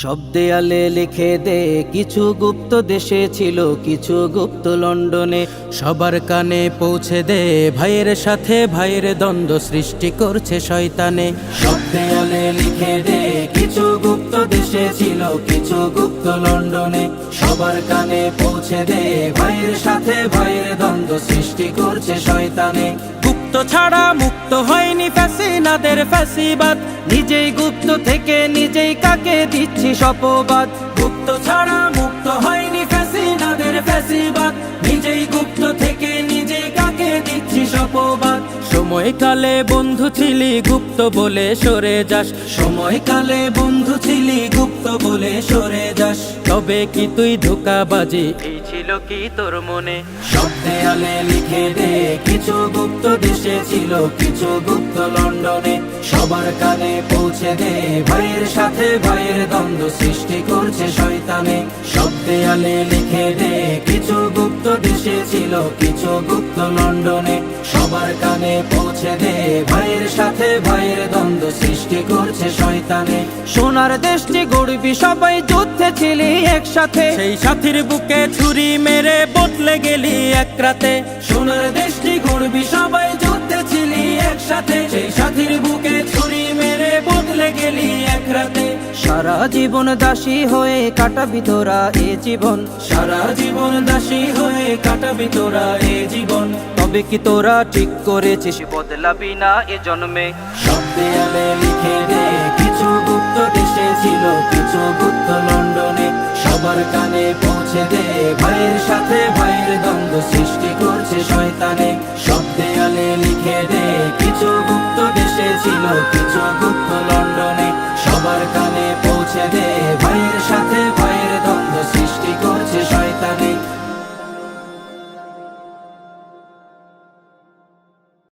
সব দেয়ালে লিখে দে কিছু গুপ্ত দেশে ছিল কিছু গুপ্ত লন্ডনে। সবার কানে পৌঁছে দে ভাইয়ের সাথে ভাইয়ের দ্বন্দ্ব সৃষ্টি করছে শয়তানে। সব দেয়ালে লিখে দে কিছু গুপ্ত দেশে ছিল কিছু গুপ্ত লন্ডনে। সবার কানে পৌঁছে দে ভাইয়ের সাথে ভাইয়ের দ্বন্দ্ব সৃষ্টি করছে শয়তানে। গুপ্ত ছাড়া মুক্ত হয়নি ফ্যাসিনাদের ফ্যাসিবাদ, নিজেই গুপ্ত থেকে নিজেই কাকে দিচ্ছি শপবাদ। গুপ্ত ছাড়া মুক্ত হয়নি ফ্যাসিনাদের ফ্যাসিবাদ, নিজেই গুপ্ত থেকে নিজেই কাকে দিচ্ছি শপবাদ। সময়কালে বন্ধু ছিলি গুপ্ত বলে সরে যাস, সময়কালে বন্ধু ছিলি গুপ্ত বলে সরে যাস। তবে কি তুই ধোঁকাবাজি, এই ছিল কি তোর মনে? সব দেয়ালে লিখে দে কিছু গুপ্ত দেশে ছিল কিছু গুপ্ত লন্ডনে। সবার কানে পৌঁছে দে ভাইয়ের সাথে ভাইয়ের দ্বন্দ্ব সৃষ্টি করছে শয়তানে। সব দেয়ালে লিখে দে কিছু গুপ্ত দেশে ছিল কিছু গুপ্ত লন্ডনে। সবার কানে পৌঁছে দে ভাইয়ের সাথে ভাইয়ের দ্বন্দ্ব সৃষ্টি করছে শয়তানে। সোনার দেশটি গড়বি সবাই যুদ্ধে ছিলি একসাথে, সেই সাথীর বুকে ছুরি মেরে বদলে গেলি এক রাতে। সোনার দেশটি গড়বি সবাই যুদ্ধে ছিলি একসাথে, সেই সাথীর বুকে ছুরি মেরে বদলে গেলি এক রাতে। সারা জীবন দাসী হয়ে কাটাবি তোরা এ জীবন, সারা জীবন দাসী হয়ে কাটাবি তোরা এ জীবন। তবে কি তোরা ঠিক করেছিস বদলাবি না এ জন্মে? সব দেয়ালে লিখে দে কিছু গুপ্ত দেশে ছিল কিছু গুপ্ত লন্ডনে। সবার কানে পৌঁছে দে ভাইয়ের সাথে ভাইয়ের দ্বন্দ্ব সৃষ্টি করছে শয়তানে। সব দেয়ালে লিখে দে কিছু গুপ্ত দেশে ছিল কিছু গুপ্ত লন্ডনে। সবার কানে পৌঁছে দে ভাইয়ের সাথে